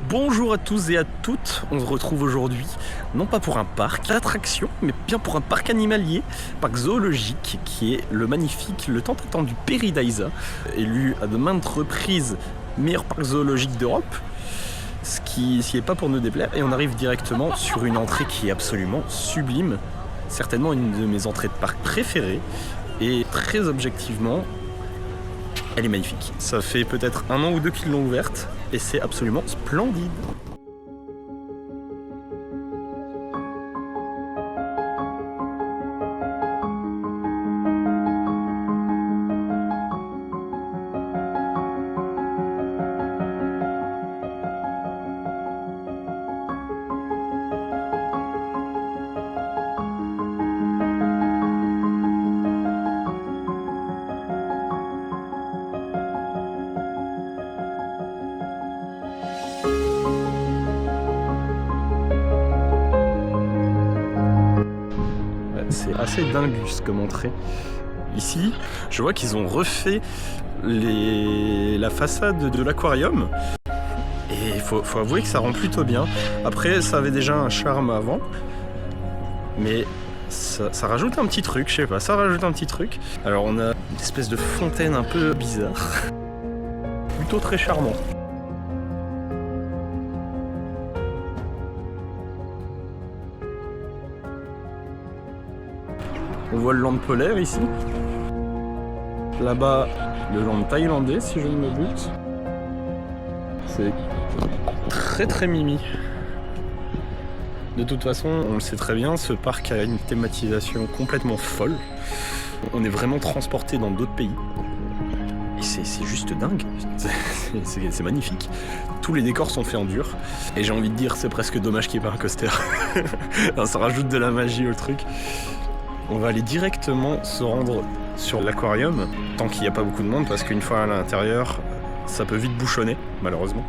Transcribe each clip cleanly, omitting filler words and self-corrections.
Bonjour à tous et à toutes, on se retrouve aujourd'hui, non pas pour un parc d'attractions, mais bien pour un parc animalier, parc zoologique, qui est le magnifique, le tant attendu Paradisa, élu à de maintes reprises meilleur parc zoologique d'Europe, ce qui est pas pour nous déplaire, et on arrive directement sur une entrée qui est absolument sublime, certainement une de mes entrées de parc préférées, et très objectivement, elle est magnifique. Ça fait peut-être 1 an ou 2 qu'ils l'ont ouverte et c'est absolument splendide. C'est assez dingus comme entrée. Ici, je vois qu'ils ont refait la façade de l'aquarium. Et il faut avouer que ça rend plutôt bien. Après, ça avait déjà un charme avant. Mais ça rajoute un petit truc, je sais pas, ça rajoute un petit truc. Alors on a une espèce de fontaine un peu bizarre. Plutôt très charmant. On voit le land polaire ici. Là-bas, le land thaïlandais, si je ne me doute. C'est très très mimi. De toute façon, on le sait très bien, ce parc a une thématisation complètement folle. On est vraiment transporté dans d'autres pays. Et c'est juste dingue. C'est magnifique. Tous les décors sont faits en dur. Et j'ai envie de dire, c'est presque dommage qu'il n'y ait pas un coaster. Ça rajoute de la magie au truc. On va aller directement se rendre sur l'aquarium, tant qu'il n'y a pas beaucoup de monde, parce qu'une fois à l'intérieur, ça peut vite bouchonner, malheureusement.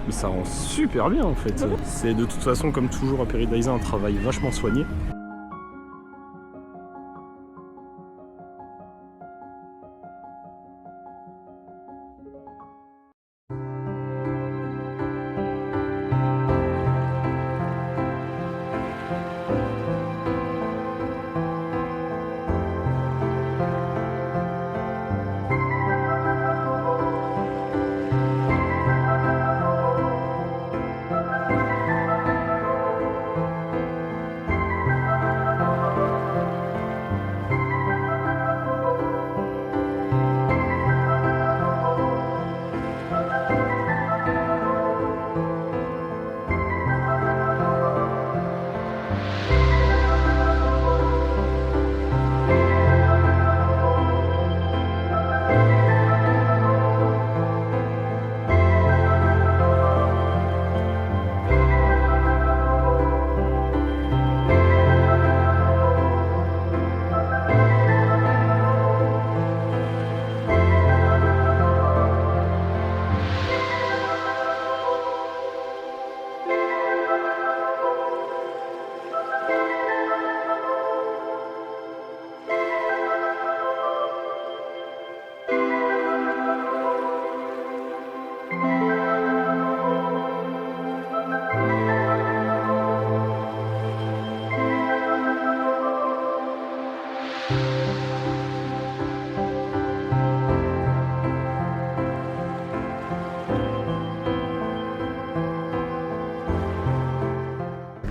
Mais ça rend super bien en fait. C'est de toute façon, comme toujours à Paradisa, un travail vachement soigné.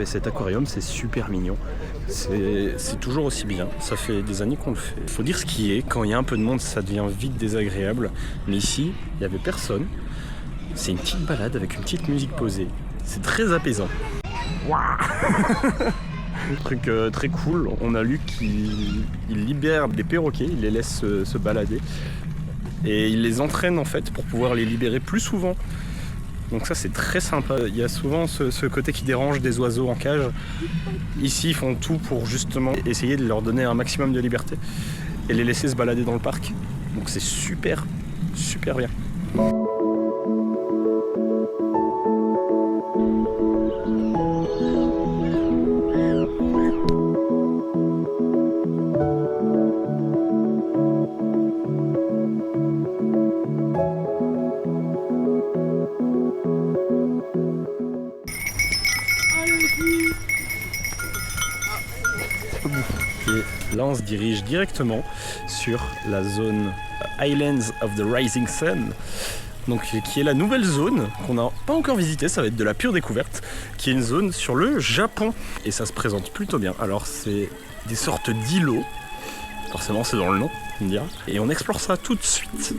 Cet aquarium, c'est super mignon. C'est toujours aussi bien. Ça fait des années qu'on le fait. Faut dire ce qui est. Quand il y a un peu de monde, ça devient vite désagréable. Mais ici, il n'y avait personne. C'est une petite balade avec une petite musique posée. C'est très apaisant. Un truc très cool. On a lu qu'il libère des perroquets. Il les laisse se balader. Et il les entraîne en fait pour pouvoir les libérer plus souvent. Donc ça c'est très sympa, il y a souvent ce côté qui dérange des oiseaux en cage. Ici ils font tout pour justement essayer de leur donner un maximum de liberté et les laisser se balader dans le parc. Donc c'est super, super bien. on se dirige directement sur la zone Islands of the Rising Sun, donc qui est la nouvelle zone qu'on n'a pas encore visitée, ça va être de la pure découverte, qui est une zone sur le Japon. Et ça se présente plutôt bien. Alors c'est des sortes d'îlots, forcément c'est dans le nom, on dirait. Et on explore ça tout de suite.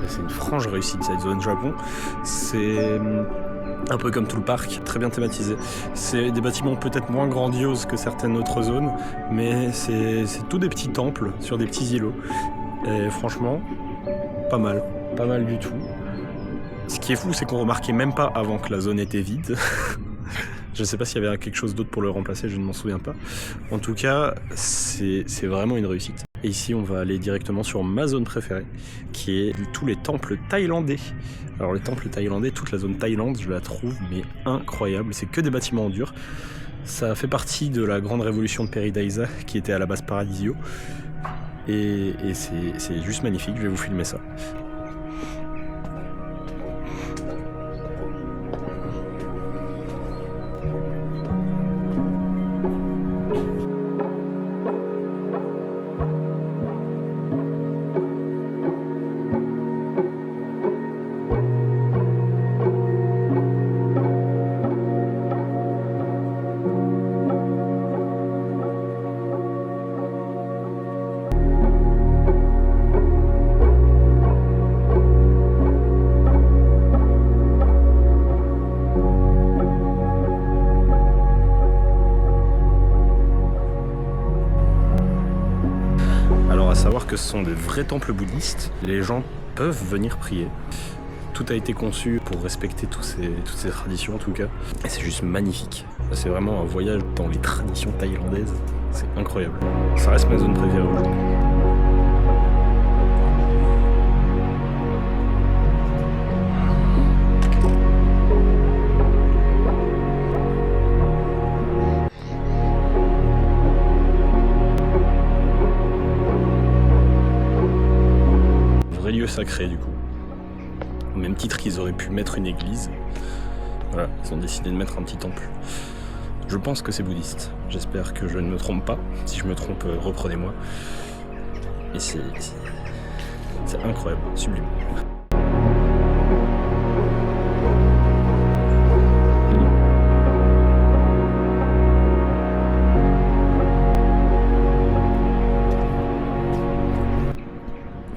C'est une franche réussite cette zone Japon. C'est un peu comme tout le parc, très bien thématisé. C'est des bâtiments peut-être moins grandioses que certaines autres zones, mais c'est tous des petits temples sur des petits îlots. Et franchement, pas mal du tout. Ce qui est fou, c'est qu'on remarquait même pas avant que la zone était vide. Je sais pas s'il y avait quelque chose d'autre pour le remplacer, je ne m'en souviens pas. En tout cas, c'est vraiment une réussite. Et ici, on va aller directement sur ma zone préférée, qui est tous les temples thaïlandais. Alors les temples thaïlandais, toute la zone Thaïlande, je la trouve mais incroyable. C'est que des bâtiments en dur. Ça fait partie de la grande révolution de Peridaisa, qui était à la base Paradisio. Et c'est juste magnifique, je vais vous filmer ça. Savoir que ce sont des vrais temples bouddhistes, les gens peuvent venir prier. Tout a été conçu pour respecter toutes ces traditions en tout cas, et c'est juste magnifique. C'est vraiment un voyage dans les traditions thaïlandaises, c'est incroyable. Ça reste ma zone préférée aujourd'hui. Lieu sacré du coup. Au même titre qu'ils auraient pu mettre une église. Voilà, ils ont décidé de mettre un petit temple. Je pense que c'est bouddhiste. J'espère que je ne me trompe pas. Si je me trompe, reprenez-moi. Et c'est incroyable, sublime.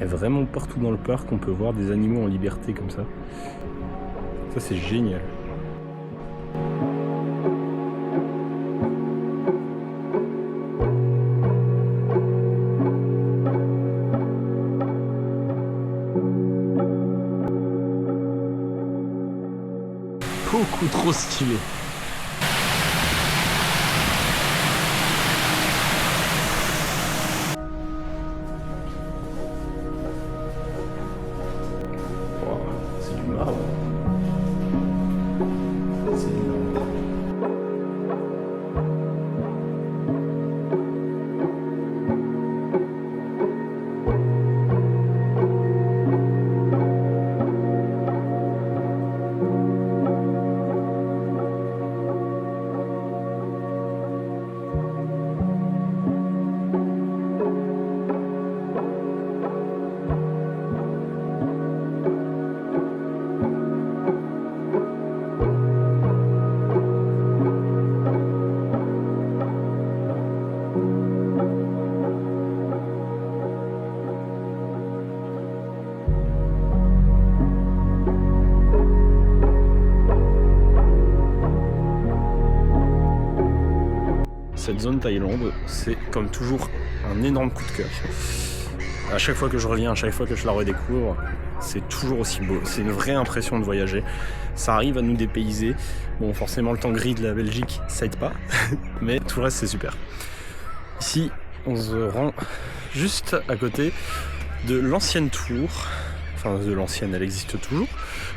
Et vraiment partout dans le parc, on peut voir des animaux en liberté comme ça. Ça, c'est génial. Beaucoup trop stylé. cette zone Thaïlande, c'est comme toujours un énorme coup de cœur. À chaque fois que je reviens, à chaque fois que je la redécouvre, c'est toujours aussi beau. C'est une vraie impression de voyager. Ça arrive à nous dépayser. Bon, forcément, le temps gris de la Belgique, ça aide pas. Mais tout le reste, c'est super. Ici, on se rend juste à côté de l'ancienne tour. Enfin, de l'ancienne, elle existe toujours.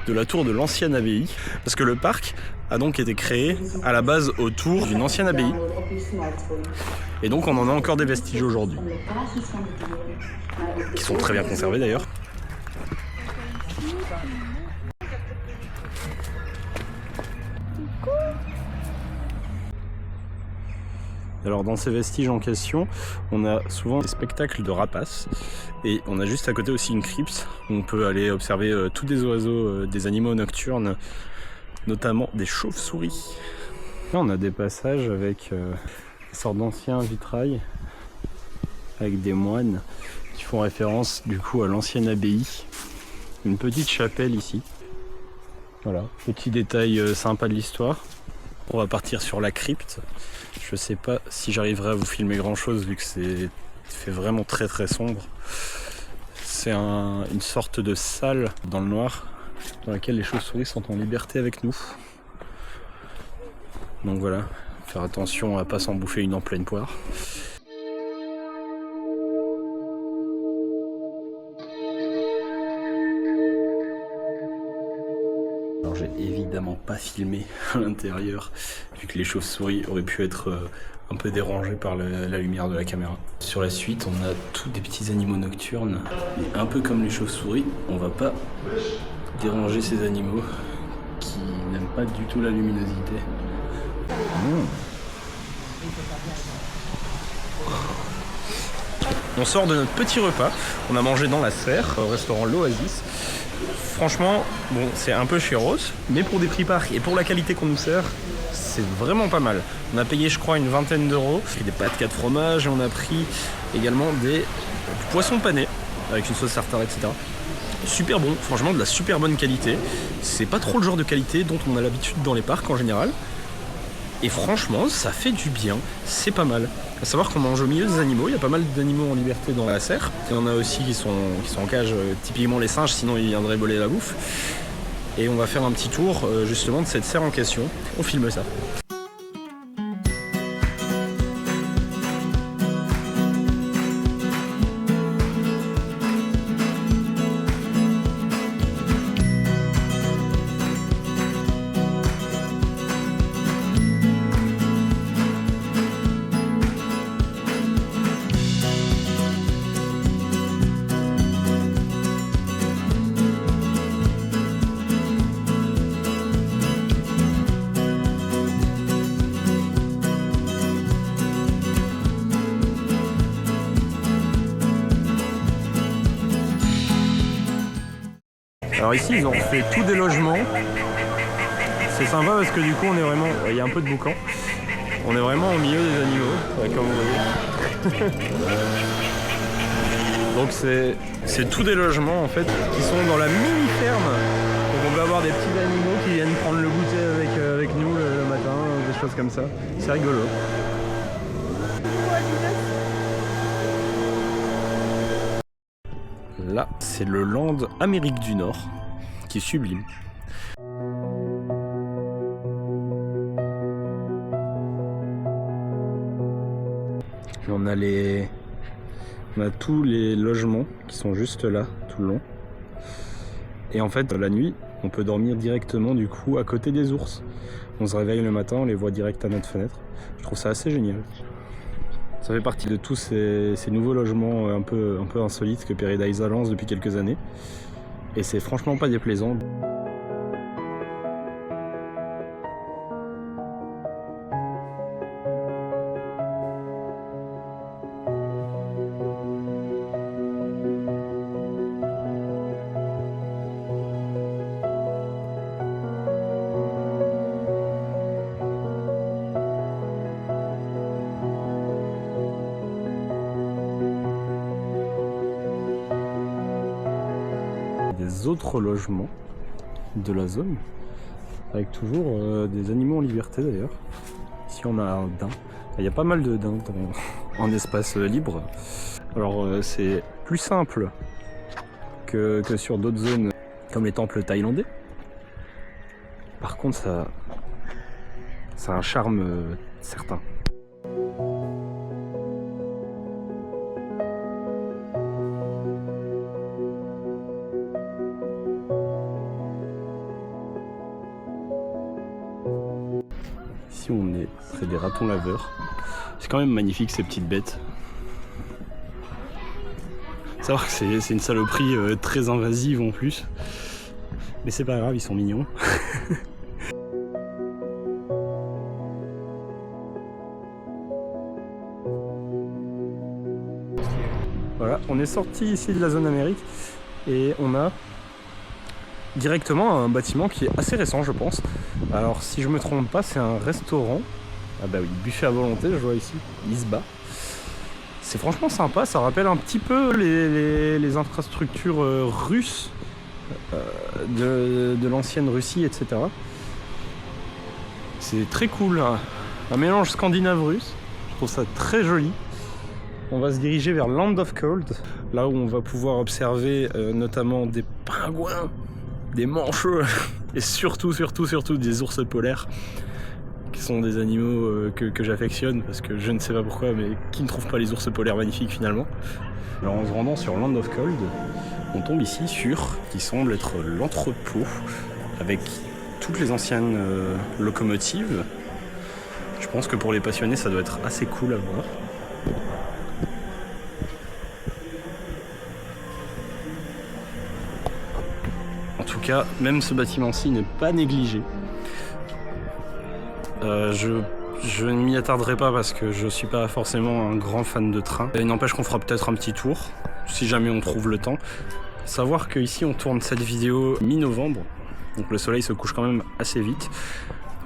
De la tour de l'ancienne abbaye. Parce que le parc a donc été créé à la base autour d'une ancienne abbaye. Et donc, on en a encore des vestiges aujourd'hui. Qui sont très bien conservés d'ailleurs. Alors dans ces vestiges en question, on a souvent des spectacles de rapaces et on a juste à côté aussi une crypte où on peut aller observer tous des oiseaux, des animaux nocturnes, notamment des chauves-souris. Là on a des passages avec des sortes d'anciens vitrails avec des moines qui font référence du coup à l'ancienne abbaye. Une petite chapelle ici. Voilà, petit détail sympa de l'histoire. On va partir sur la crypte. Je sais pas si j'arriverai à vous filmer grand chose vu que c'est fait vraiment très très sombre. C'est une sorte de salle dans le noir dans laquelle les chauves-souris sont en liberté avec nous. Donc voilà, faire attention à pas s'en bouffer une en pleine poire. Alors j'ai évidemment pas filmé à l'intérieur vu que les chauves-souris auraient pu être un peu dérangées par la lumière de la caméra. Sur la suite on a tous des petits animaux nocturnes et un peu comme les chauves-souris on va pas déranger ces animaux qui n'aiment pas du tout la luminosité. On sort de notre petit repas, on a mangé dans la serre au restaurant L'Oasis. Franchement, bon, c'est un peu chéros, mais pour des prix parcs et pour la qualité qu'on nous sert, c'est vraiment pas mal. On a payé, je crois, une vingtaine d'euros. On a pris des pâtes 4 fromages et on a pris également du poisson pané avec une sauce tartare, etc. Super bon, franchement, de la super bonne qualité. C'est pas trop le genre de qualité dont on a l'habitude dans les parcs en général. Et franchement, ça fait du bien, c'est pas mal. À savoir qu'on mange au milieu des animaux, il y a pas mal d'animaux en liberté dans la serre. Il y en a aussi qui sont en cage, typiquement les singes, sinon ils viendraient voler la bouffe. Et on va faire un petit tour justement de cette serre en question. On filme ça. Alors ici ils ont fait tous des logements. C'est sympa parce que du coup on est vraiment, il y a un peu de boucan. On est vraiment au milieu des animaux, comme vous voyez. Donc c'est tous des logements en fait qui sont dans la mini ferme. Donc on peut avoir des petits animaux qui viennent prendre le goûter avec nous le matin, des choses comme ça. C'est rigolo. Là, c'est le land Amérique du Nord qui est sublime. On a tous les logements qui sont juste là, tout le long. Et en fait, la nuit, on peut dormir directement du coup à côté des ours. On se réveille le matin, on les voit direct à notre fenêtre. Je trouve ça assez génial. Ça fait partie de tous ces nouveaux logements un peu insolites que Paradise lance depuis quelques années. Et c'est franchement pas déplaisant. Des autres logements de la zone avec toujours des animaux en liberté d'ailleurs. Ici on a un daim Il y a pas mal de dindes en espace libre. Alors c'est plus simple que sur d'autres zones comme les temples thaïlandais. Par contre ça a un charme certain. Ici on est près des ratons laveurs. C'est quand même magnifique ces petites bêtes. Savoir que c'est une saloperie très invasive en plus. Mais c'est pas grave, ils sont mignons. Voilà, on est sorti ici de la zone Amérique et on a directement un bâtiment qui est assez récent, je pense. Alors si je me trompe pas, c'est un restaurant. Ah bah oui, buffet à volonté, je vois ici, Isba. C'est franchement sympa, ça rappelle un petit peu les infrastructures russes de l'ancienne Russie, etc. C'est très cool, hein. Un mélange scandinave-russe, je trouve ça très joli. On va se diriger vers Land of Cold, là où on va pouvoir observer notamment des pingouins, des manchots et surtout des ours polaires, qui sont des animaux que j'affectionne parce que je ne sais pas pourquoi, mais qui ne trouve pas les ours polaires magnifiques finalement. Alors en se rendant sur Land of Cold, on tombe ici sur qui semble être l'entrepôt avec toutes les anciennes locomotives. Je pense que pour les passionnés ça doit être assez cool à voir. En tout cas, même ce bâtiment-ci n'est pas négligé. Je ne m'y attarderai pas parce que je suis pas forcément un grand fan de train. Il n'empêche qu'on fera peut-être un petit tour, si jamais on trouve le temps. Savoir qu'ici on tourne cette vidéo mi-novembre, donc le soleil se couche quand même assez vite.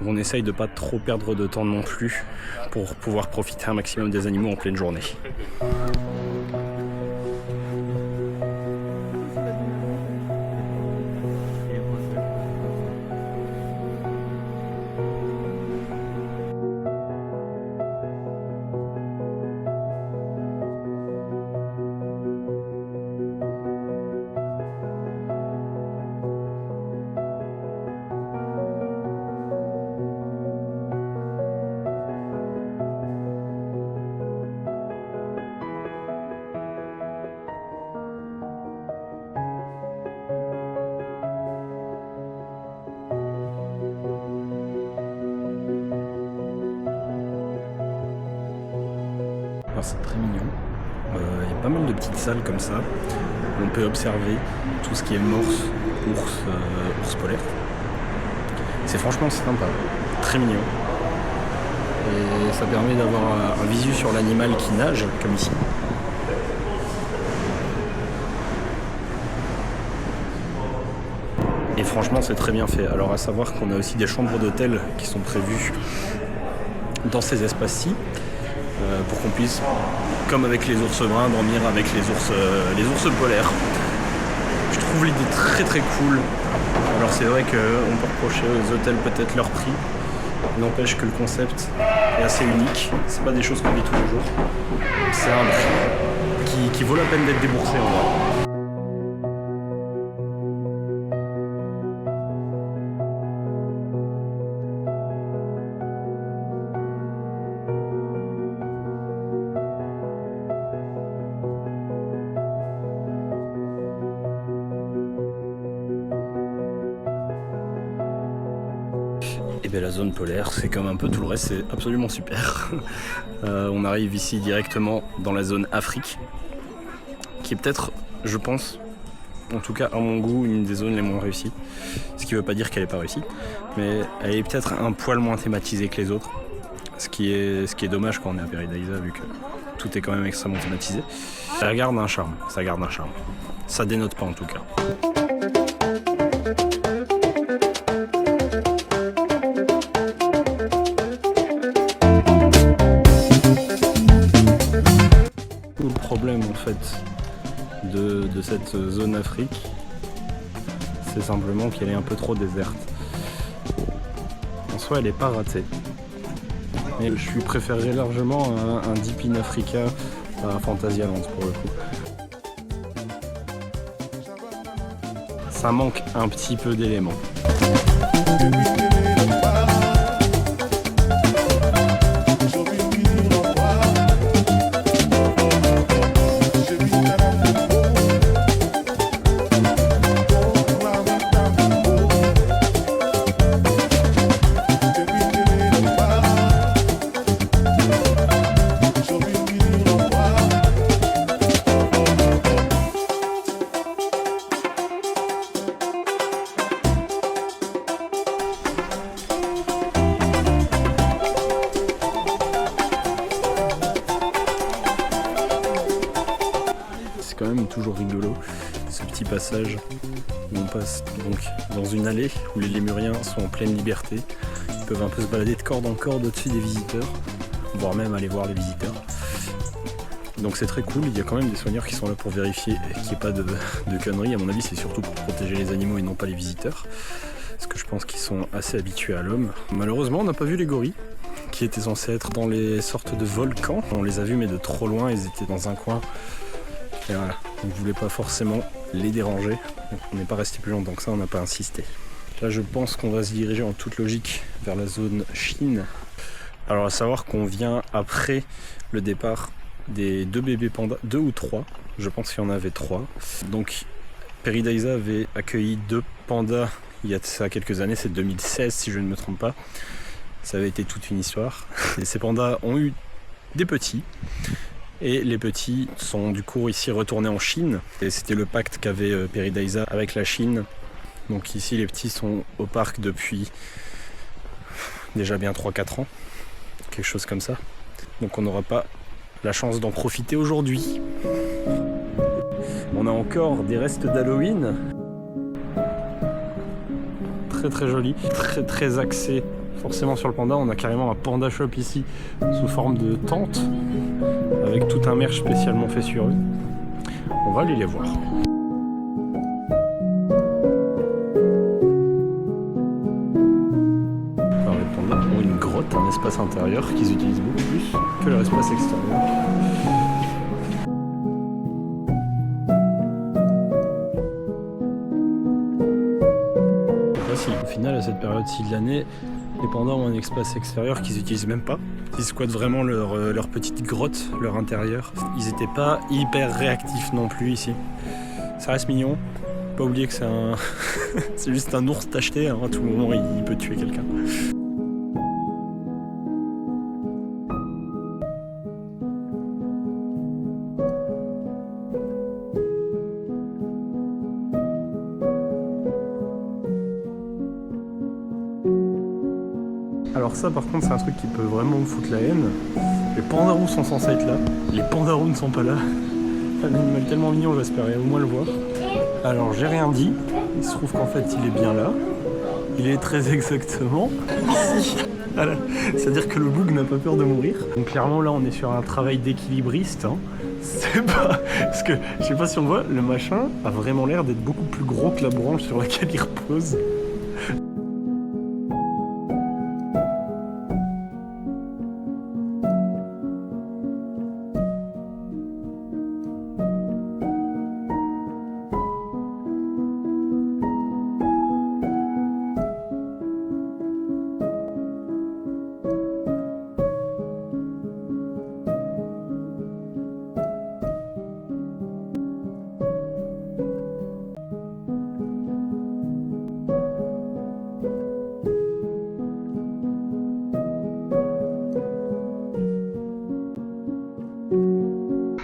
Donc on essaye de pas trop perdre de temps non plus pour pouvoir profiter un maximum des animaux en pleine journée. Alors c'est très mignon, il y a pas mal de petites salles comme ça, où on peut observer tout ce qui est morse, ours polaire. C'est franchement sympa, très mignon. Et ça permet d'avoir un visu sur l'animal qui nage, comme ici. Et franchement c'est très bien fait. Alors à savoir qu'on a aussi des chambres d'hôtel qui sont prévues dans ces espaces-ci. Pour qu'on puisse, comme avec les ours bruns, dormir avec les ours polaires. Je trouve l'idée très très cool. Alors c'est vrai qu'on peut reprocher aux hôtels peut-être leur prix. N'empêche que le concept est assez unique. C'est pas des choses qu'on vit tous les jours. C'est un prix qui vaut la peine d'être déboursé en vrai. Et bien la zone polaire, c'est comme un peu tout le reste, c'est absolument super. On arrive ici directement dans la zone Afrique, qui est peut-être, je pense, en tout cas à mon goût, une des zones les moins réussies. Ce qui ne veut pas dire qu'elle n'est pas réussie, mais elle est peut-être un poil moins thématisée que les autres. Ce qui est dommage quand on est à Paradisa, vu que tout est quand même extrêmement thématisé. Ça garde un charme, ça garde un charme. Ça dénote pas en tout cas. Le problème en fait de cette zone Afrique, c'est simplement qu'elle est un peu trop déserte. En soi elle est pas ratée, Mais je lui préférerais largement un Deep in Africa à Fantasyland pour le coup. Ça manque un petit peu d'éléments. C'est quand même toujours rigolo ce petit passage où on passe donc dans une allée où les lémuriens sont en pleine liberté. Ils peuvent un peu se balader de corde en corde au-dessus des visiteurs, voire même aller voir les visiteurs. Donc c'est très cool, il y a quand même des soigneurs qui sont là pour vérifier qu'il n'y ait pas de conneries. À mon avis, c'est surtout pour protéger les animaux et non pas les visiteurs, parce que je pense qu'ils sont assez habitués à l'homme. Malheureusement, on n'a pas vu les gorilles qui étaient censés être dans les sortes de volcans. On les a vus mais de trop loin, ils étaient dans un coin. Et voilà, on ne voulait pas forcément les déranger, donc on n'est pas resté plus longtemps que ça, on n'a pas insisté. Là je pense qu'on va se diriger en toute logique vers la zone Chine. Alors à savoir qu'on vient après le départ des 2 bébés pandas, 2 ou 3, je pense qu'il y en avait 3. Donc Paradisa avait accueilli 2 pandas il y a ça quelques années, c'est 2016 si je ne me trompe pas. Ça avait été toute une histoire. Et ces pandas ont eu des petits. Et les petits sont du coup ici retournés en Chine. Et c'était le pacte qu'avait Paradisa avec la Chine. Donc ici les petits sont au parc depuis déjà bien 3-4 ans. Quelque chose comme ça. Donc on n'aura pas la chance d'en profiter aujourd'hui. On a encore des restes d'Halloween. Très très joli, très très axé. Forcément sur le panda, on a carrément un panda shop ici sous forme de tente avec tout un merch spécialement fait sur eux. On va aller les voir. Alors les pandas ont une grotte, un espace intérieur qu'ils utilisent beaucoup plus que leur espace extérieur. Au final, à cette période-ci de l'année, les pandas ont un espace extérieur qu'ils n'utilisent même pas. Ils squattent vraiment leur petite grotte, leur intérieur. Ils n'étaient pas hyper réactifs non plus ici. Ça reste mignon. Pas oublier que c'est c'est juste un ours tacheté. Hein. À tout moment, il peut tuer quelqu'un. Alors ça par contre c'est un truc qui peut vraiment me foutre la haine. Les pandarous sont censés être là, les pandarous ne sont pas là. Un animal tellement mignon, j'espérais au moins le voir. Alors j'ai rien dit, il se trouve qu'en fait il est bien là. Il est très exactement ici. Voilà. C'est-à-dire que le boug n'a pas peur de mourir. Donc clairement là on est sur un travail d'équilibriste. Hein. C'est pas... Parce que je sais pas si on voit, le machin a vraiment l'air d'être beaucoup plus gros que la branche sur laquelle il repose.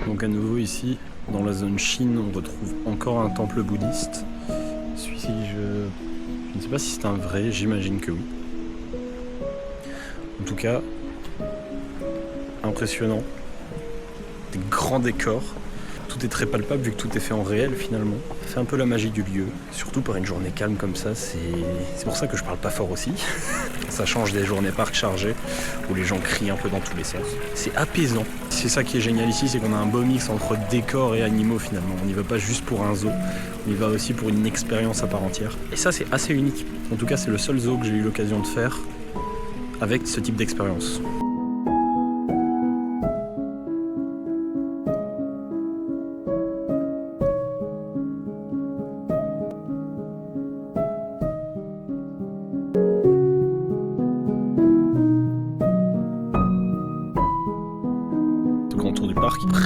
Donc à nouveau ici, dans la zone Chine, on retrouve encore un temple bouddhiste. Celui-ci, je ne sais pas si c'est un vrai, j'imagine que oui. En tout cas, impressionnant. Des grands décors. Tout est très palpable vu que tout est fait en réel finalement. C'est un peu la magie du lieu, surtout par une journée calme comme ça. C'est pour ça que je parle pas fort aussi. Ça change des journées parcs chargées où les gens crient un peu dans tous les sens. C'est apaisant. C'est ça qui est génial ici, c'est qu'on a un beau mix entre décors et animaux finalement. On n'y va pas juste pour un zoo, on y va aussi pour une expérience à part entière. Et ça c'est assez unique. En tout cas c'est le seul zoo que j'ai eu l'occasion de faire avec ce type d'expérience.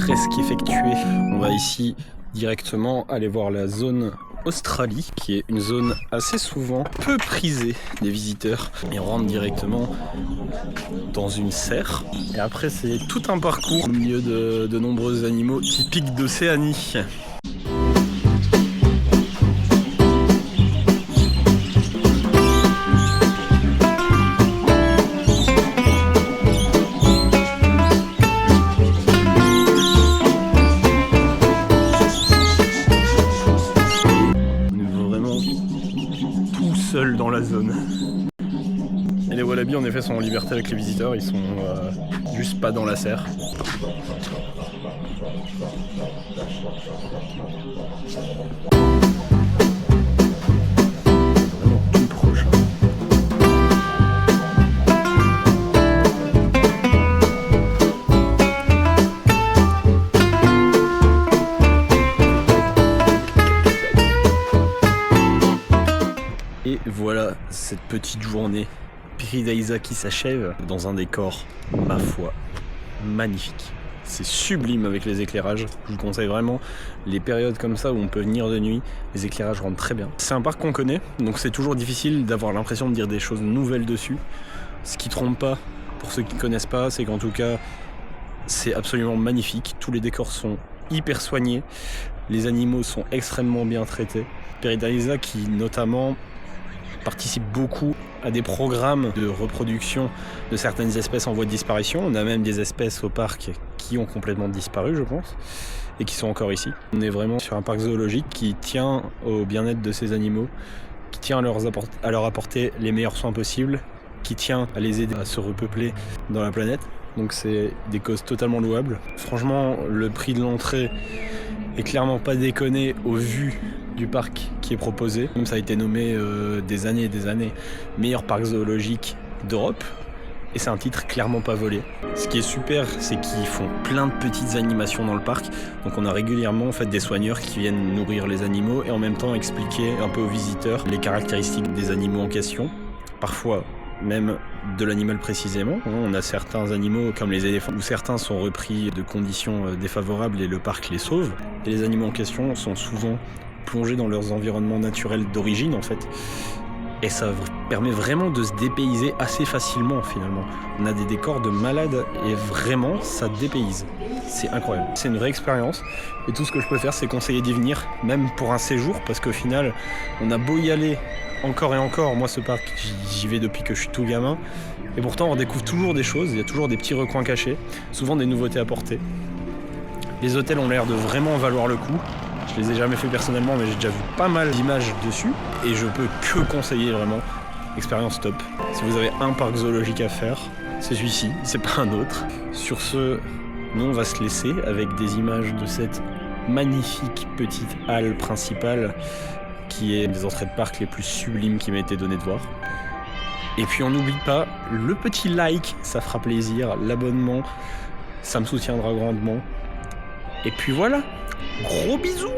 presque effectué. On va ici directement aller voir la zone Australie, qui est une zone assez souvent peu prisée des visiteurs. Et on rentre directement dans une serre. Et après, c'est tout un parcours au milieu de nombreux animaux typiques d'Océanie. Seul dans la zone. Et les wallabies en effet sont en liberté avec les visiteurs, ils sont juste pas dans la serre. Vraiment tout proche. Et voilà cette petite journée Piridaiza qui s'achève dans un décor, ma foi, magnifique. C'est sublime avec les éclairages. Je vous conseille vraiment les périodes comme ça où on peut venir de nuit. Les éclairages rendent très bien. C'est un parc qu'on connaît, donc c'est toujours difficile d'avoir l'impression de dire des choses nouvelles dessus. Ce qui trompe pas, pour ceux qui ne connaissent pas, c'est qu'en tout cas, c'est absolument magnifique. Tous les décors sont hyper soignés. Les animaux sont extrêmement bien traités. Piridaiza qui notamment participe beaucoup à des programmes de reproduction de certaines espèces en voie de disparition. On a même des espèces au parc qui ont complètement disparu, je pense, et qui sont encore ici. On est vraiment sur un parc zoologique qui tient au bien-être de ces animaux, qui tient à leur apporter les meilleurs soins possibles, qui tient à les aider à se repeupler dans la planète. Donc c'est des causes totalement louables. Franchement, le prix de l'entrée est clairement pas déconné au vu du parc qui est proposé. Même ça a été nommé des années et des années meilleur parc zoologique d'Europe. Et c'est un titre clairement pas volé. Ce qui est super, c'est qu'ils font plein de petites animations dans le parc. Donc on a régulièrement en fait, des soigneurs qui viennent nourrir les animaux et en même temps expliquer un peu aux visiteurs les caractéristiques des animaux en question. Parfois même de l'animal précisément. On a certains animaux comme les éléphants où certains sont repris de conditions défavorables et le parc les sauve. Et les animaux en question sont souvent plongés dans leurs environnements naturels d'origine en fait. Et ça permet vraiment de se dépayser assez facilement finalement. On a des décors de malades et vraiment ça dépayse. C'est incroyable. C'est une vraie expérience et tout ce que je peux faire c'est conseiller d'y venir, même pour un séjour, parce qu'au final on a beau y aller encore et encore. Moi ce parc j'y vais depuis que je suis tout gamin et pourtant on découvre toujours des choses, il y a toujours des petits recoins cachés, souvent des nouveautés apportées. Les hôtels ont l'air de vraiment valoir le coup. Je les ai jamais fait personnellement, mais j'ai déjà vu pas mal d'images dessus et je peux que conseiller vraiment. Expérience top. Si vous avez un parc zoologique à faire, c'est celui-ci, c'est pas un autre. Sur ce, nous on va se laisser avec des images de cette magnifique petite halle principale qui est une des entrées de parc les plus sublimes qui m'a été donné de voir. Et puis on n'oublie pas le petit like, ça fera plaisir, l'abonnement, ça me soutiendra grandement. Et puis voilà, gros bisous!